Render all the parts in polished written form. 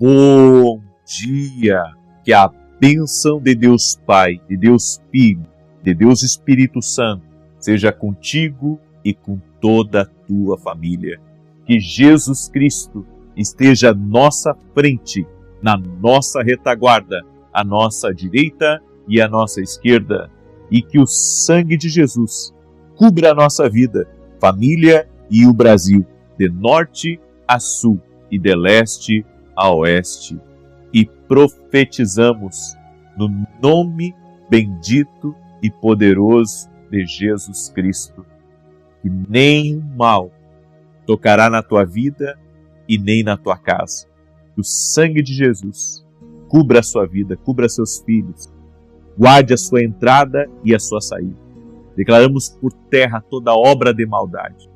Bom dia! Que a bênção de Deus Pai, de Deus Filho, de Deus Espírito Santo seja contigo e com toda a tua família. Que Jesus Cristo esteja à nossa frente, na nossa retaguarda, à nossa direita e à nossa esquerda. E que o sangue de Jesus cubra a nossa vida, família e o Brasil, de norte a sul e de leste a oeste. E profetizamos no nome bendito e poderoso de Jesus Cristo, que nenhum mal tocará na tua vida e nem na tua casa. Que o sangue de Jesus cubra a sua vida, cubra seus filhos, guarde a sua entrada e a sua saída. Declaramos por terra toda obra de maldade,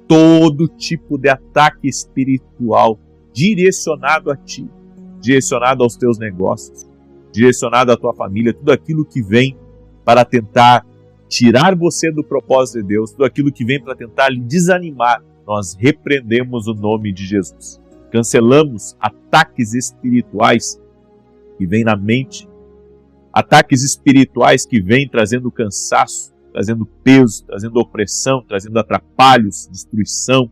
todo tipo de ataque espiritual direcionado a ti, direcionado aos teus negócios, direcionado à tua família, tudo aquilo que vem para tentar tirar você do propósito de Deus, tudo aquilo que vem para tentar lhe desanimar, nós repreendemos o nome de Jesus. Cancelamos ataques espirituais que vêm na mente, ataques espirituais que vêm trazendo cansaço, trazendo peso, trazendo opressão, trazendo atrapalhos, destruição.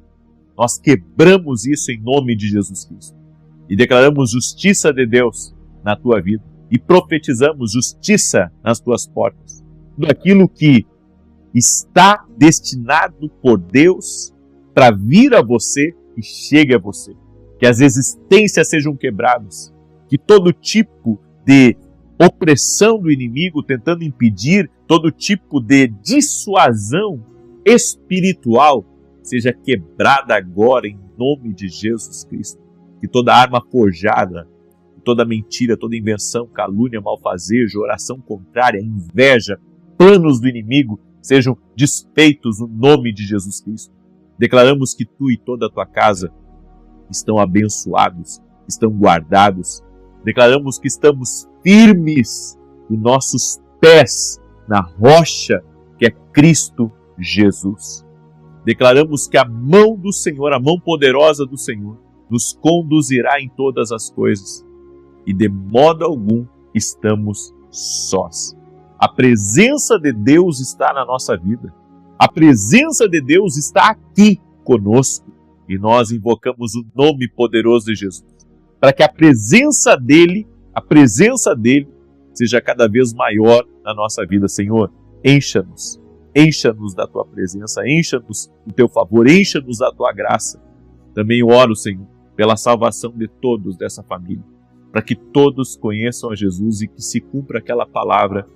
Nós quebramos isso em nome de Jesus Cristo e declaramos justiça de Deus na tua vida e profetizamos justiça nas tuas portas. Tudo aquilo que está destinado por Deus para vir a você, que chegue a você. Que as existências sejam quebradas, que todo tipo de opressão do inimigo tentando impedir, todo tipo de dissuasão espiritual seja quebrada agora em nome de Jesus Cristo. Que toda arma forjada, toda mentira, toda invenção, calúnia, malfazejo, oração contrária, inveja, planos do inimigo sejam desfeitos no nome de Jesus Cristo. Declaramos que tu e toda a tua casa estão abençoados, estão guardados. Declaramos que estamos firmes, os nossos pés na rocha que é Cristo Jesus. Declaramos que a mão do Senhor, a mão poderosa do Senhor, nos conduzirá em todas as coisas e de modo algum estamos sós. A presença de Deus está na nossa vida. A presença de Deus está aqui conosco e nós invocamos o nome poderoso de Jesus para que a presença dele seja cada vez maior na nossa vida. Senhor, encha-nos da tua presença, encha-nos do teu favor, encha-nos da tua graça. Também oro, Senhor, pela salvação de todos dessa família, para que todos conheçam a Jesus e que se cumpra aquela palavra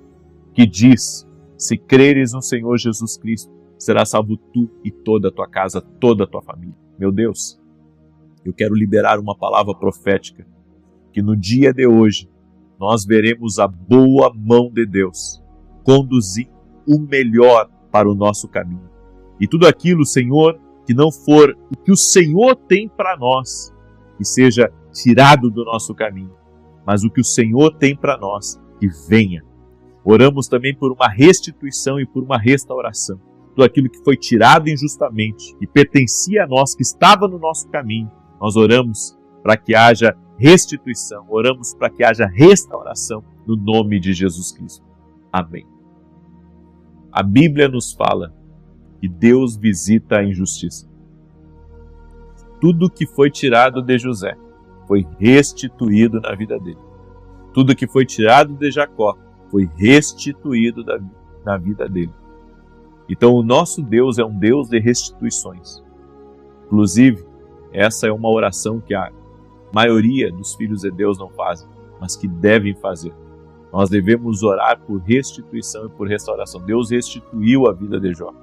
que diz: se creres no Senhor Jesus Cristo, será salvo tu e toda a tua casa, toda a tua família. Meu Deus, eu quero liberar uma palavra profética, que no dia de hoje nós veremos a boa mão de Deus conduzir o melhor para o nosso caminho. E tudo aquilo, Senhor, que não for o que o Senhor tem para nós, que seja tirado do nosso caminho, mas o que o Senhor tem para nós, que venha. Oramos também por uma restituição e por uma restauração. Tudo aquilo que foi tirado injustamente e pertencia a nós, que estava no nosso caminho, nós oramos para que haja restituição, oramos para que haja restauração no nome de Jesus Cristo. Amém. A Bíblia nos fala que Deus visita a injustiça. Tudo que foi tirado de José foi restituído na vida dele. Tudo que foi tirado de Jacó foi restituído na vida dele. Então o nosso Deus é um Deus de restituições. Inclusive, essa é uma oração que a maioria dos filhos de Deus não fazem, mas que devem fazer. Nós devemos orar por restituição e por restauração. Deus restituiu a vida de Jó.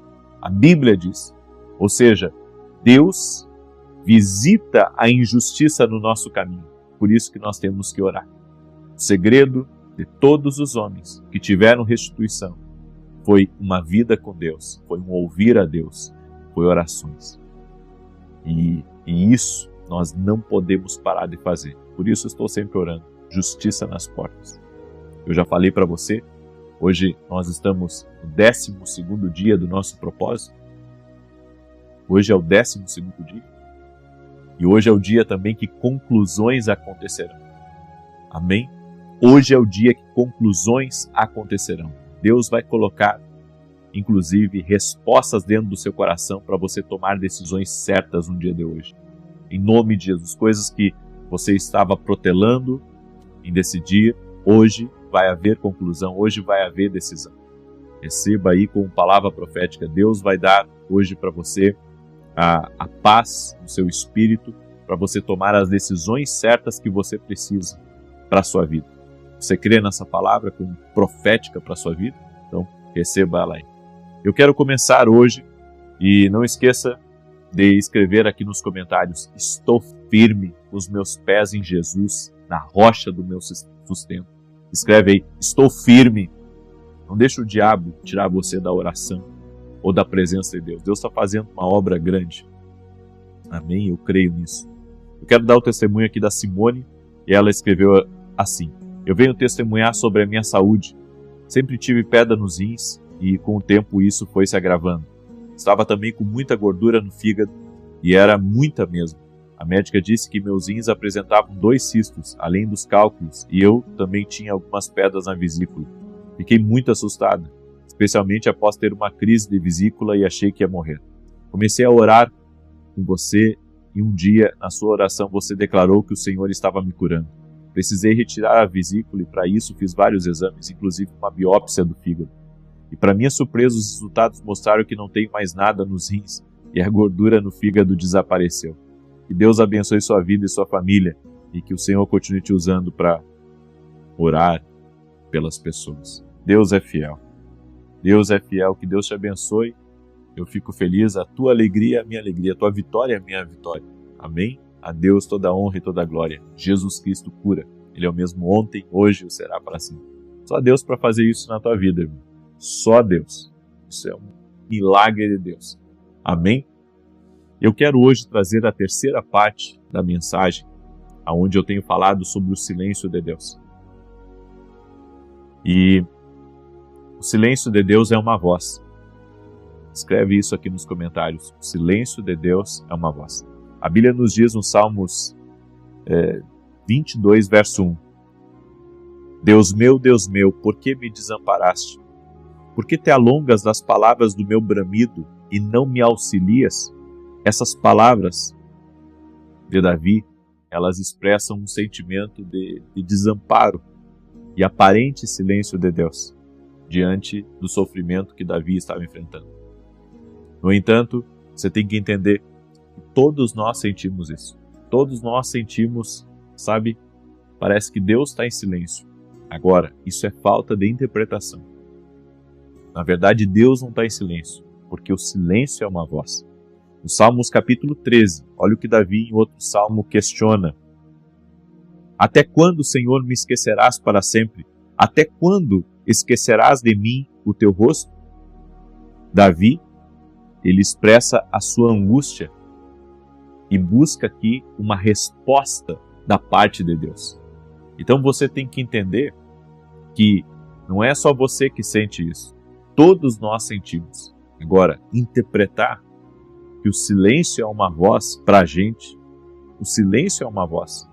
A Bíblia diz, ou seja, Deus visita a injustiça no nosso caminho. Por isso que nós temos que orar. O segredo de todos os homens que tiveram restituição foi uma vida com Deus, foi um ouvir a Deus, foi orações. E isso nós não podemos parar de fazer. Por isso eu estou sempre orando. Justiça nas portas. Eu já falei para você, hoje nós estamos no 12º dia do nosso propósito. Hoje é o 12º dia. E hoje é o dia também que conclusões acontecerão. Amém? Hoje é o dia que conclusões acontecerão. Deus vai colocar, inclusive, respostas dentro do seu coração para você tomar decisões certas no dia de hoje. Em nome de Jesus, coisas que você estava protelando em decidir, hoje vai haver conclusão, hoje vai haver decisão. Receba aí com palavra profética. Deus vai dar hoje para você a paz no seu espírito, para você tomar as decisões certas que você precisa para a sua vida. Você crê nessa palavra como profética para a sua vida? Então, receba ela aí. Eu quero começar hoje e não esqueça de escrever aqui nos comentários: estou firme, os meus pés em Jesus, na rocha do meu sustento. Escreve aí: estou firme. Não deixe o diabo tirar você da oração ou da presença de Deus. Deus está fazendo uma obra grande. Amém? Eu creio nisso. Eu quero dar o testemunho aqui da Simone, e ela escreveu assim: eu venho testemunhar sobre a minha saúde. Sempre tive pedra nos rins e com o tempo isso foi se agravando. Estava também com muita gordura no fígado e era muita mesmo. A médica disse que meus rins apresentavam 2 cistos, além dos cálculos, e eu também tinha algumas pedras na vesícula. Fiquei muito assustada, especialmente após ter uma crise de vesícula e achei que ia morrer. Comecei a orar com você e um dia, na sua oração, você declarou que o Senhor estava me curando. Precisei retirar a vesícula e para isso fiz vários exames, inclusive uma biópsia do fígado. E para minha surpresa, os resultados mostraram que não tenho mais nada nos rins e a gordura no fígado desapareceu. Que Deus abençoe sua vida e sua família e que o Senhor continue te usando para orar pelas pessoas. Deus é fiel. Deus é fiel. Que Deus te abençoe. Eu fico feliz. A tua alegria é a minha alegria. A tua vitória é a minha vitória. Amém? A Deus toda a honra e toda a glória. Jesus Cristo cura. Ele é o mesmo ontem, hoje e será para sempre. Só Deus para fazer isso na tua vida, irmão. Só Deus. Isso é um milagre de Deus. Amém? Eu quero hoje trazer a terceira parte da mensagem, onde eu tenho falado sobre o silêncio de Deus. E o silêncio de Deus é uma voz. Escreve isso aqui nos comentários. O silêncio de Deus é uma voz. A Bíblia nos diz no Salmos 22, verso 1. Deus meu, por que me desamparaste? Por que te alongas das palavras do meu bramido e não me auxilias? Essas palavras de Davi, elas expressam um sentimento de desamparo e aparente silêncio de Deus diante do sofrimento que Davi estava enfrentando. No entanto, você tem que entender que todos nós sentimos isso. Todos nós sentimos, sabe? Parece que Deus está em silêncio. Agora, isso é falta de interpretação. Na verdade, Deus não está em silêncio, porque o silêncio é uma voz. No Salmos capítulo 13, olha o que Davi em outro salmo questiona. Até quando, Senhor, me esquecerás para sempre? Até quando esquecerás de mim o teu rosto? Davi, ele expressa a sua angústia e busca aqui uma resposta da parte de Deus. Então você tem que entender que não é só você que sente isso. Todos nós sentimos. Agora, interpretar que o silêncio é uma voz para a gente. O silêncio é uma voz.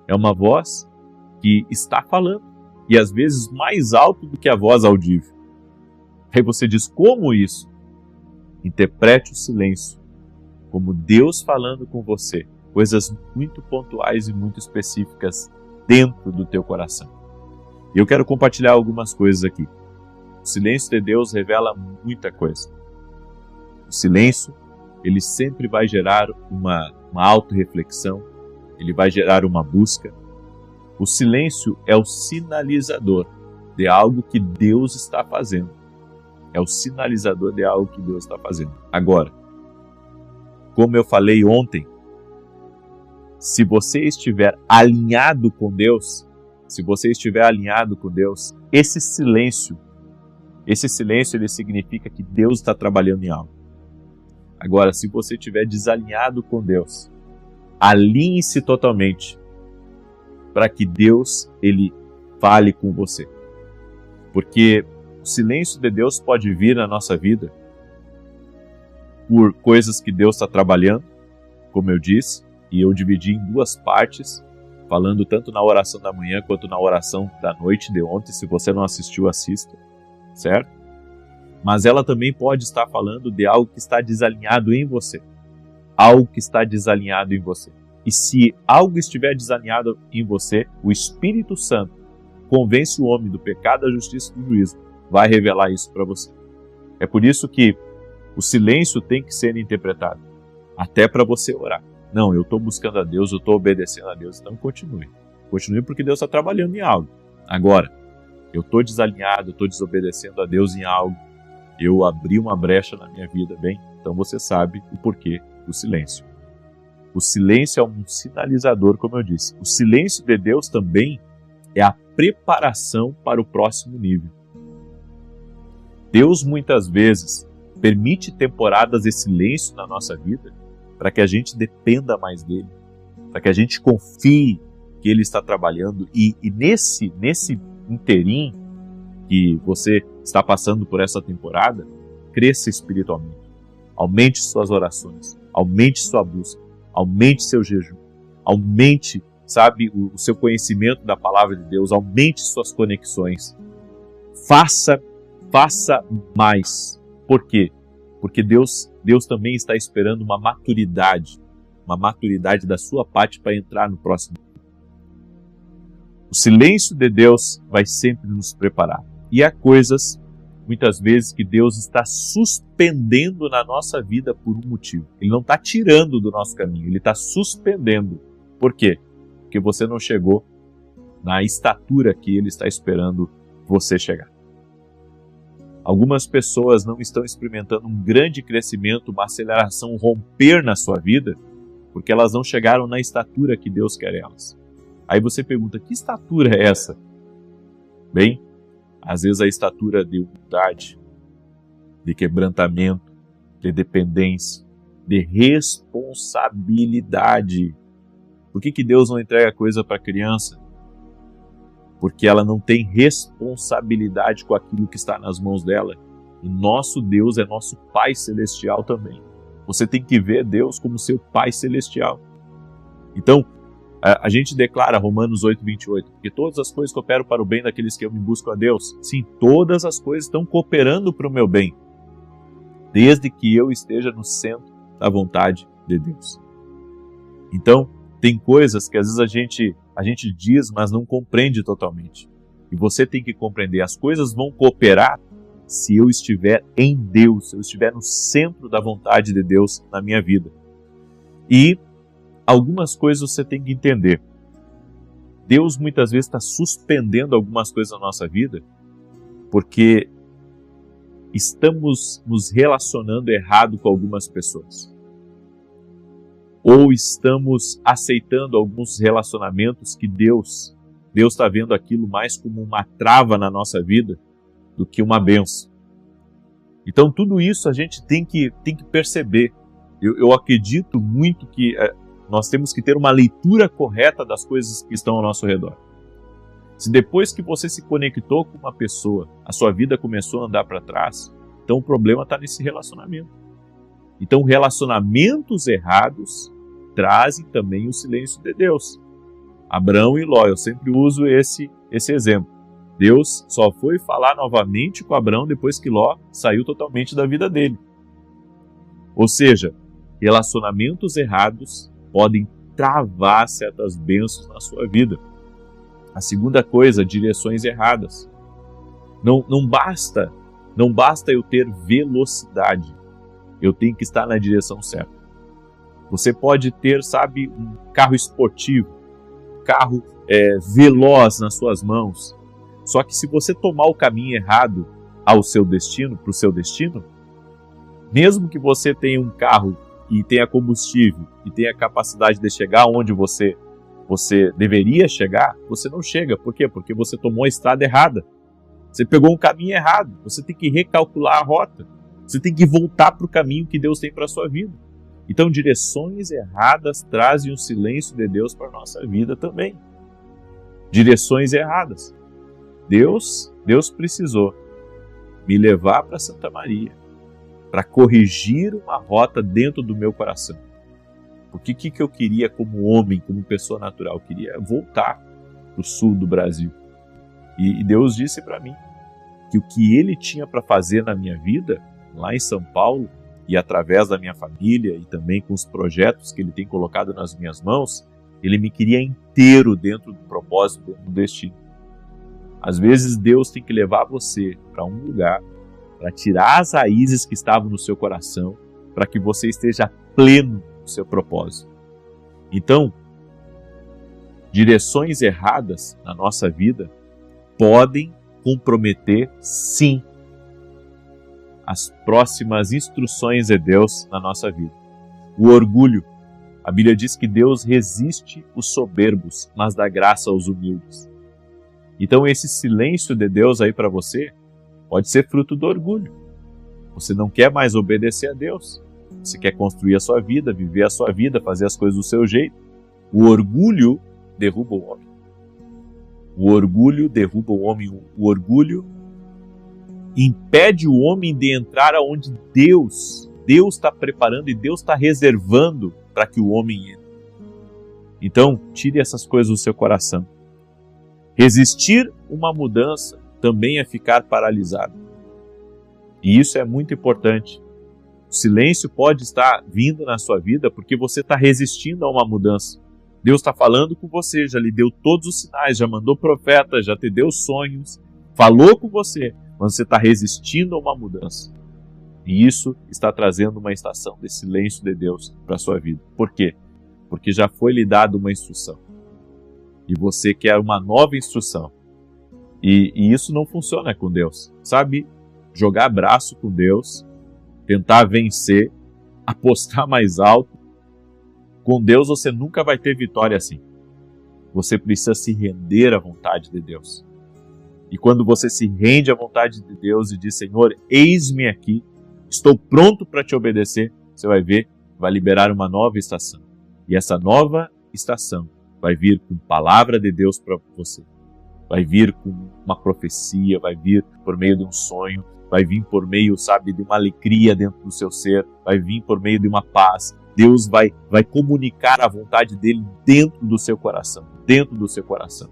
É uma voz que está falando. E às vezes mais alto do que a voz audível. Aí você diz, como isso? Interprete o silêncio como Deus falando com você. Coisas muito pontuais e muito específicas dentro do teu coração. E eu quero compartilhar algumas coisas aqui. O silêncio de Deus revela muita coisa. O silêncio, ele sempre vai gerar uma autorreflexão, ele vai gerar uma busca. O silêncio é o sinalizador de algo que Deus está fazendo. É o sinalizador de algo que Deus está fazendo. Agora, como eu falei ontem, se você estiver alinhado com Deus, esse silêncio ele significa que Deus está trabalhando em algo. Agora, se você estiver desalinhado com Deus, alinhe-se totalmente para que Deus ele fale com você. Porque o silêncio de Deus pode vir na nossa vida por coisas que Deus está trabalhando, como eu disse, e eu dividi em duas partes, falando tanto na oração da manhã quanto na oração da noite de ontem. Se você não assistiu, assista, certo? Mas ela também pode estar falando de algo que está desalinhado em você. Algo que está desalinhado em você. E se algo estiver desalinhado em você, o Espírito Santo convence o homem do pecado, da justiça e do juízo. Vai revelar isso para você. É por isso que o silêncio tem que ser interpretado. Até para você orar. Não, eu estou buscando a Deus, eu estou obedecendo a Deus, então continue. Continue porque Deus está trabalhando em algo. Agora, eu estou desalinhado, eu estou desobedecendo a Deus em algo, eu abri uma brecha na minha vida, bem, então você sabe o porquê do silêncio. O silêncio é um sinalizador, como eu disse. O silêncio de Deus também é a preparação para o próximo nível. Deus muitas vezes permite temporadas de silêncio na nossa vida para que a gente dependa mais dele, para que a gente confie que ele está trabalhando e nesse interim que você está passando por essa temporada, cresça espiritualmente. Aumente suas orações, aumente sua busca, aumente seu jejum, aumente, o seu conhecimento da palavra de Deus, aumente suas conexões. Faça mais. Por quê? Porque Deus também está esperando uma maturidade da sua parte para entrar no próximo. O silêncio de Deus vai sempre nos preparar. E há coisas, muitas vezes, que Deus está suspendendo na nossa vida por um motivo. Ele não está tirando do nosso caminho, ele está suspendendo. Por quê? Porque você não chegou na estatura que ele está esperando você chegar. Algumas pessoas não estão experimentando um grande crescimento, uma aceleração, um romper na sua vida, porque elas não chegaram na estatura que Deus quer elas. Aí você pergunta, que estatura é essa? Bem, às vezes a estatura de humildade, de quebrantamento, de dependência, de responsabilidade. Por que Deus não entrega coisa para a criança? Porque ela não tem responsabilidade com aquilo que está nas mãos dela. O nosso Deus é nosso Pai Celestial também. Você tem que ver Deus como seu Pai Celestial. Então, a gente declara Romanos 8:28, porque todas as coisas cooperam para o bem daqueles que me buscam a Deus. Sim, todas as coisas estão cooperando para o meu bem, desde que eu esteja no centro da vontade de Deus. Então, tem coisas que às vezes a gente diz, mas não compreende totalmente. E você tem que compreender, as coisas vão cooperar se eu estiver em Deus, se eu estiver no centro da vontade de Deus na minha vida. E algumas coisas você tem que entender. Deus muitas vezes está suspendendo algumas coisas na nossa vida porque estamos nos relacionando errado com algumas pessoas. Ou estamos aceitando alguns relacionamentos que Deus está vendo aquilo mais como uma trava na nossa vida do que uma bênção. Então tudo isso a gente tem que perceber. Eu acredito muito que nós temos que ter uma leitura correta das coisas que estão ao nosso redor. Se depois que você se conectou com uma pessoa, a sua vida começou a andar para trás, então o problema está nesse relacionamento. Então relacionamentos errados trazem também o silêncio de Deus. Abraão e Ló, eu sempre uso esse exemplo. Deus só foi falar novamente com Abraão depois que Ló saiu totalmente da vida dele. Ou seja, relacionamentos errados podem travar certas bênçãos na sua vida. A segunda coisa, direções erradas. Não basta eu ter velocidade. Eu tenho que estar na direção certa. Você pode ter, um carro esportivo, um carro veloz nas suas mãos. Só que se você tomar o caminho errado para o seu destino, mesmo que você tenha um carro e tenha combustível e tenha capacidade de chegar onde você deveria chegar, você não chega. Por quê? Porque você tomou a estrada errada. Você pegou um caminho errado. Você tem que recalcular a rota. Você tem que voltar para o caminho que Deus tem para a sua vida. Então, direções erradas trazem o silêncio de Deus para a nossa vida também. Direções erradas. Deus precisou me levar para Santa Maria para corrigir uma rota dentro do meu coração. Porque o que eu queria como homem, como pessoa natural? Eu queria voltar para o sul do Brasil. E Deus disse para mim que o que Ele tinha para fazer na minha vida, lá em São Paulo, e através da minha família, e também com os projetos que Ele tem colocado nas minhas mãos, Ele me queria inteiro dentro do propósito, dentro do destino. Às vezes Deus tem que levar você para um lugar, para tirar as raízes que estavam no seu coração, para que você esteja pleno no seu propósito. Então, direções erradas na nossa vida podem comprometer, sim, as próximas instruções de Deus na nossa vida. O orgulho. A Bíblia diz que Deus resiste os soberbos, mas dá graça aos humildes. Então esse silêncio de Deus aí para você pode ser fruto do orgulho. Você não quer mais obedecer a Deus. Você quer construir a sua vida, viver a sua vida, fazer as coisas do seu jeito. O orgulho derruba o homem. O orgulho derruba o homem. O orgulho impede o homem de entrar aonde Deus está preparando e Deus está reservando para que o homem entre. Então, tire essas coisas do seu coração. Resistir uma mudança também é ficar paralisado. E isso é muito importante. O silêncio pode estar vindo na sua vida porque você está resistindo a uma mudança. Deus está falando com você, já lhe deu todos os sinais, já mandou profetas, já te deu sonhos, falou com você, mas você está resistindo a uma mudança. E isso está trazendo uma estação de silêncio de Deus para a sua vida. Por quê? Porque já foi lhe dada uma instrução. E você quer uma nova instrução. E isso não funciona com Deus. Sabe? Jogar braço com Deus, tentar vencer, apostar mais alto. Com Deus você nunca vai ter vitória assim. Você precisa se render à vontade de Deus. E quando você se rende à vontade de Deus e diz, Senhor, eis-me aqui, estou pronto para te obedecer, você vai ver, vai liberar uma nova estação. E essa nova estação vai vir com palavra de Deus para você. Vai vir com uma profecia, vai vir por meio de um sonho, vai vir por meio, sabe, de uma alegria dentro do seu ser, vai vir por meio de uma paz. Deus vai comunicar a vontade dele dentro do seu coração, dentro do seu coração.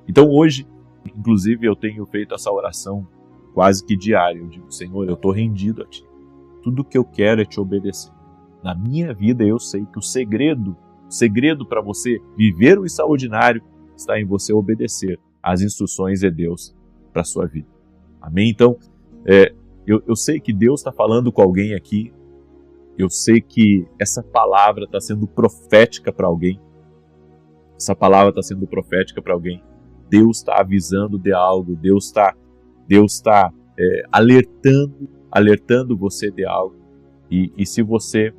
Então hoje, inclusive, eu tenho feito essa oração quase que diária. Eu digo, Senhor, eu estou rendido a Ti. Tudo que eu quero é Te obedecer. Na minha vida eu sei que o segredo para você viver o extraordinário está em você obedecer às instruções de Deus para a sua vida. Amém? Então, eu sei que Deus está falando com alguém aqui. Eu sei que essa palavra está sendo profética para alguém. Essa palavra está sendo profética para alguém. Deus está avisando de algo. Deus está alertando você de algo. E se você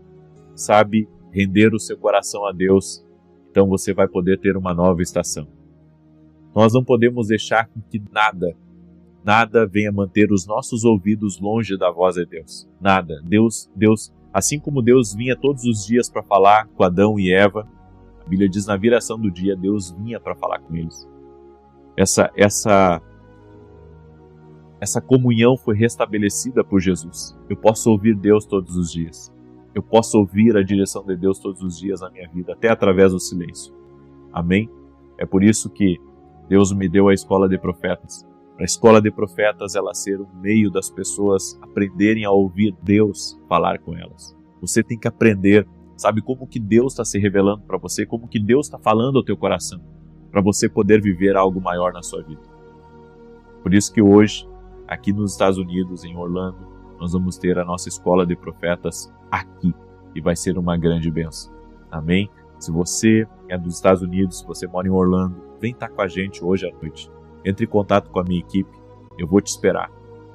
sabe render o seu coração a Deus, então você vai poder ter uma nova estação. Nós não podemos deixar que nada venha manter os nossos ouvidos longe da voz de Deus. Nada. Deus, assim como Deus vinha todos os dias para falar com Adão e Eva, a Bíblia diz na viração do dia, Deus vinha para falar com eles. Essa comunhão foi restabelecida por Jesus. Eu posso ouvir Deus todos os dias. Eu posso ouvir a direção de Deus todos os dias na minha vida, até através do silêncio. Amém? É por isso que Deus me deu a escola de profetas. Para a escola de profetas ela ser um meio das pessoas aprenderem a ouvir Deus falar com elas. Você tem que aprender, sabe, como que Deus está se revelando para você, como que Deus está falando ao teu coração, para você poder viver algo maior na sua vida. Por isso que hoje, aqui nos Estados Unidos, em Orlando, nós vamos ter a nossa escola de profetas aqui e vai ser uma grande bênção. Amém? Se você é dos Estados Unidos, se você mora em Orlando, vem estar com a gente hoje à noite. Entre em contato com a minha equipe, eu vou te esperar.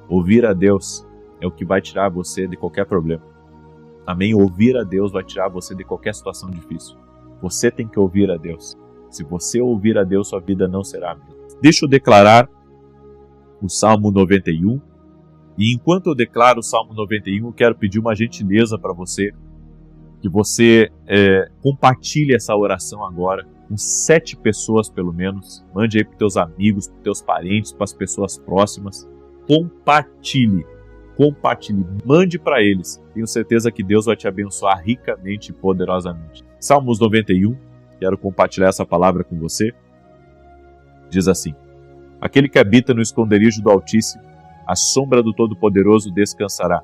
Ouvir a Deus é o que vai tirar você de qualquer problema. Amém? Ouvir a Deus vai tirar você de qualquer situação difícil. Você tem que ouvir a Deus. Se você ouvir a Deus, sua vida não será a mesma. Deixa eu declarar o Salmo 91. E enquanto eu declaro o Salmo 91, eu quero pedir uma gentileza para você, que você compartilhe essa oração agora com 7 pessoas pelo menos. Mande aí para os teus amigos, para os teus parentes, para as pessoas próximas. Compartilhe compartilhe, mande para eles. Tenho certeza que Deus vai te abençoar ricamente e poderosamente. Salmos 91, quero compartilhar essa palavra com você. Diz assim: aquele que habita no esconderijo do Altíssimo, a sombra do Todo-Poderoso descansará.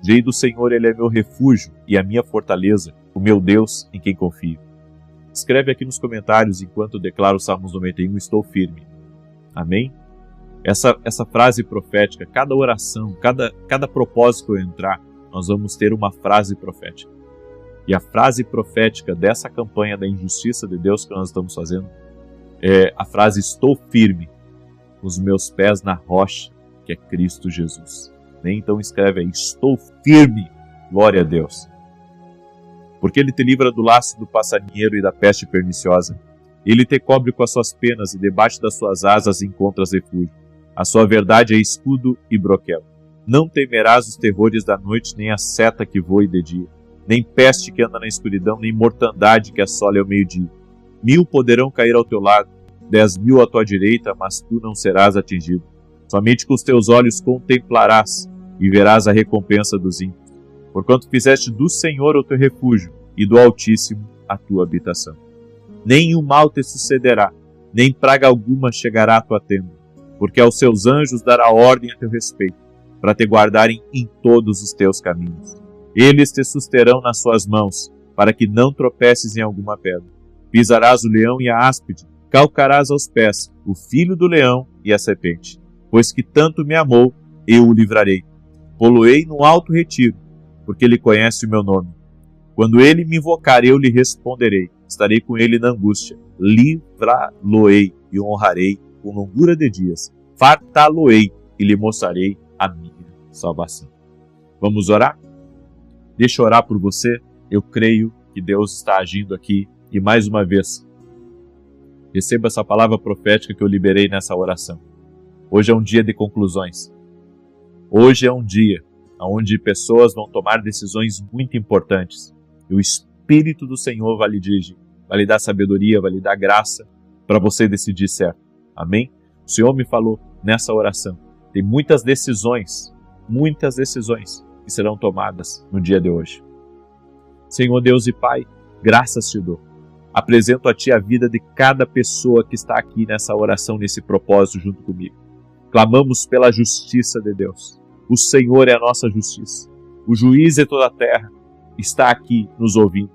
Direi do Senhor, Ele é meu refúgio e a minha fortaleza, o meu Deus em quem confio. Escreve aqui nos comentários, enquanto eu declaro o Salmos 91, estou firme. Amém? Essa frase profética, cada oração, cada propósito que eu entrar, nós vamos ter uma frase profética. E a frase profética dessa campanha da injustiça de Deus que nós estamos fazendo é a frase: estou firme, com os meus pés na rocha, que é Cristo Jesus. Então escreve aí: estou firme, glória a Deus. Porque Ele te livra do laço do passarinheiro e da peste perniciosa. Ele te cobre com as suas penas e debaixo das suas asas encontras refúgio. A sua verdade é escudo e broquel. Não temerás os terrores da noite, nem a seta que voe de dia, nem peste que anda na escuridão, nem mortandade que assole ao meio-dia. 1000 poderão cair ao teu lado, 10.000 à tua direita, mas tu não serás atingido. Somente com os teus olhos contemplarás e verás a recompensa dos ímpios. Porquanto fizeste do Senhor o teu refúgio e do Altíssimo a tua habitação. Nem o mal te sucederá, nem praga alguma chegará à tua tenda, porque aos seus anjos dará ordem a teu respeito, para te guardarem em todos os teus caminhos. Eles te susterão nas suas mãos, para que não tropeces em alguma pedra. Pisarás o leão e a áspide, calcarás aos pés o filho do leão e a serpente. Pois que tanto me amou, eu o livrarei. Poloei no alto retiro, porque ele conhece o meu nome. Quando ele me invocar, eu lhe responderei. Estarei com ele na angústia. Livrá-lo-ei e honrarei com longura de dias. Fartá-lo-ei e lhe mostrarei a minha salvação. Vamos orar? Deixa eu orar por você. Eu creio que Deus está agindo aqui. E mais uma vez, receba essa palavra profética que eu liberei nessa oração. Hoje é um dia de conclusões. Hoje é um dia onde pessoas vão tomar decisões muito importantes. E o Espírito do Senhor vai lhe dirigir, vai lhe dar sabedoria, vai lhe dar graça para você decidir certo. Amém? O Senhor me falou nessa oração. Tem muitas decisões que serão tomadas no dia de hoje. Senhor Deus e Pai, graças te dou. Apresento a Ti a vida de cada pessoa que está aqui nessa oração, nesse propósito junto comigo. Clamamos pela justiça de Deus. O Senhor é a nossa justiça. O juiz de toda a terra está aqui nos ouvindo.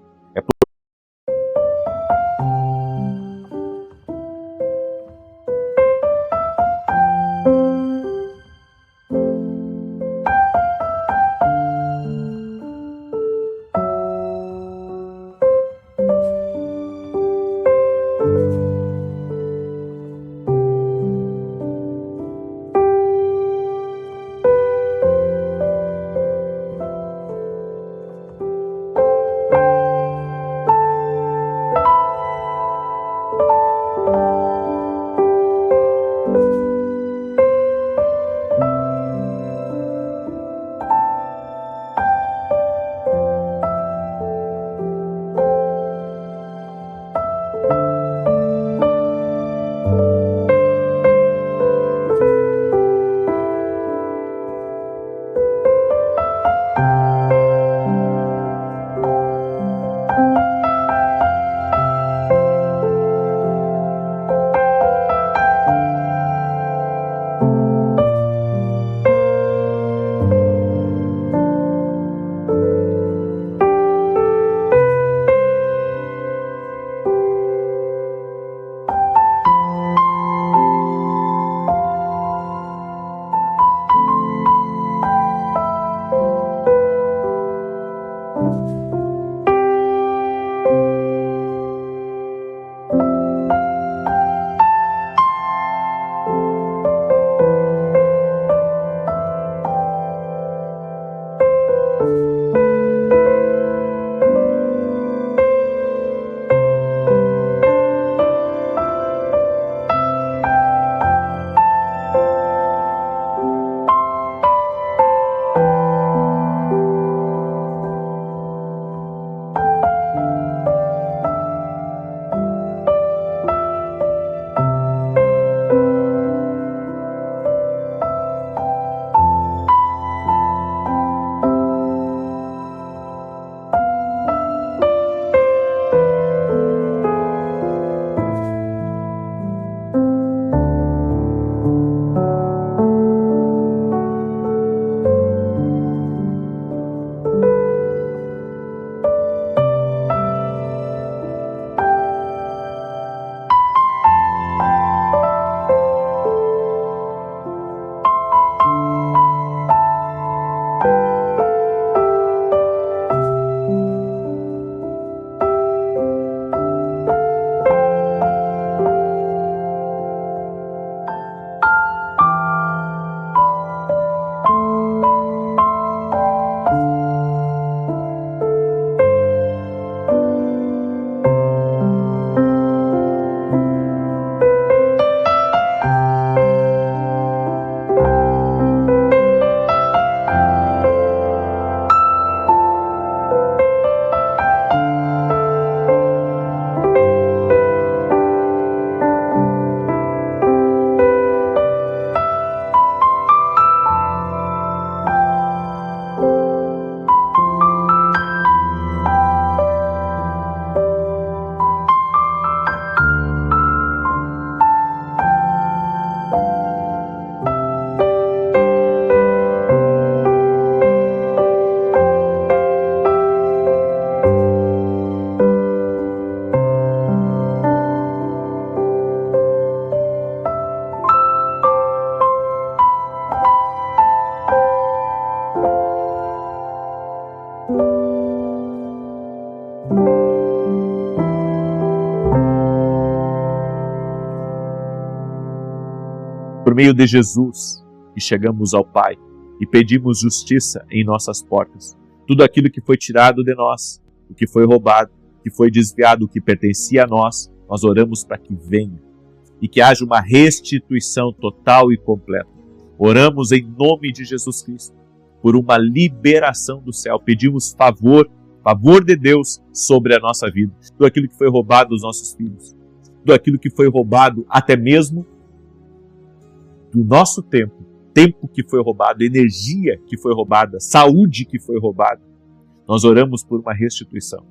por meio de Jesus, que chegamos ao Pai e pedimos justiça em nossas portas. Tudo aquilo que foi tirado de nós, o que foi roubado, o que foi desviado, o que pertencia a nós, nós oramos para que venha e que haja uma restituição total e completa. Oramos em nome de Jesus Cristo por uma liberação do céu. Pedimos favor de Deus sobre a nossa vida. Tudo aquilo que foi roubado dos nossos filhos, tudo aquilo que foi roubado até mesmo do nosso tempo que foi roubado, energia que foi roubada, saúde que foi roubada. Nós oramos por uma restituição.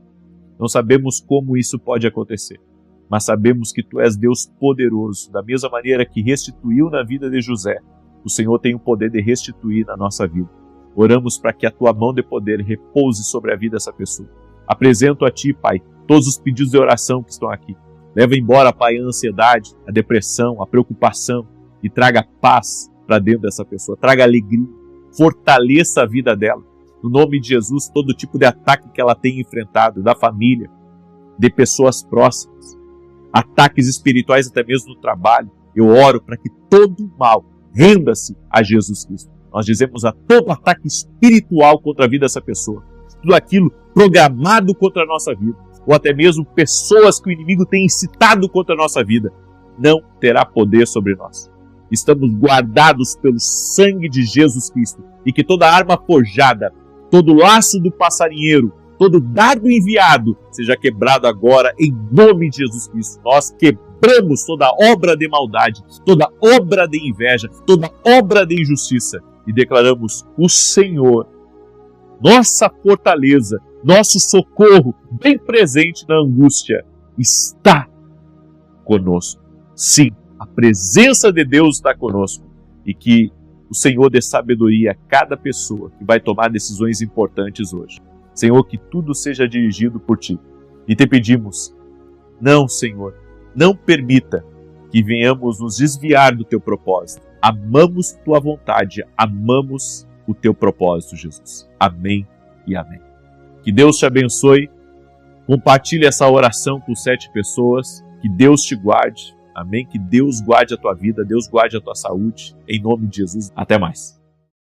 Não sabemos como isso pode acontecer, mas sabemos que Tu és Deus poderoso. Da mesma maneira que restituiu na vida de José, o Senhor tem o poder de restituir na nossa vida. Oramos para que a Tua mão de poder repouse sobre a vida dessa pessoa. Apresento a Ti, Pai, todos os pedidos de oração que estão aqui. Leva embora, Pai, a ansiedade, a depressão, a preocupação e traga paz para dentro dessa pessoa. Traga alegria, fortaleça a vida dela. No nome de Jesus, todo tipo de ataque que ela tem enfrentado, da família, de pessoas próximas, ataques espirituais até mesmo no trabalho, eu oro para que todo mal renda-se a Jesus Cristo. Nós dizemos a todo ataque espiritual contra a vida dessa pessoa, tudo aquilo programado contra a nossa vida, ou até mesmo pessoas que o inimigo tem incitado contra a nossa vida, não terá poder sobre nós. Estamos guardados pelo sangue de Jesus Cristo e que toda arma forjada, todo laço do passarinheiro, todo dardo enviado seja quebrado agora em nome de Jesus Cristo. Nós quebramos toda obra de maldade, toda obra de inveja, toda obra de injustiça e declaramos o Senhor, nossa fortaleza, nosso socorro, bem presente na angústia, está conosco. Sim, a presença de Deus está conosco e que o Senhor dê sabedoria a cada pessoa que vai tomar decisões importantes hoje. Senhor, que tudo seja dirigido por Ti. E Te pedimos, não, Senhor, não permita que venhamos nos desviar do Teu propósito. Amamos Tua vontade, amamos o Teu propósito, Jesus. Amém e amém. Que Deus te abençoe. Compartilhe essa oração com 7 pessoas. Que Deus te guarde. Amém? Que Deus guarde a tua vida, Deus guarde a tua saúde. Em nome de Jesus. Até mais.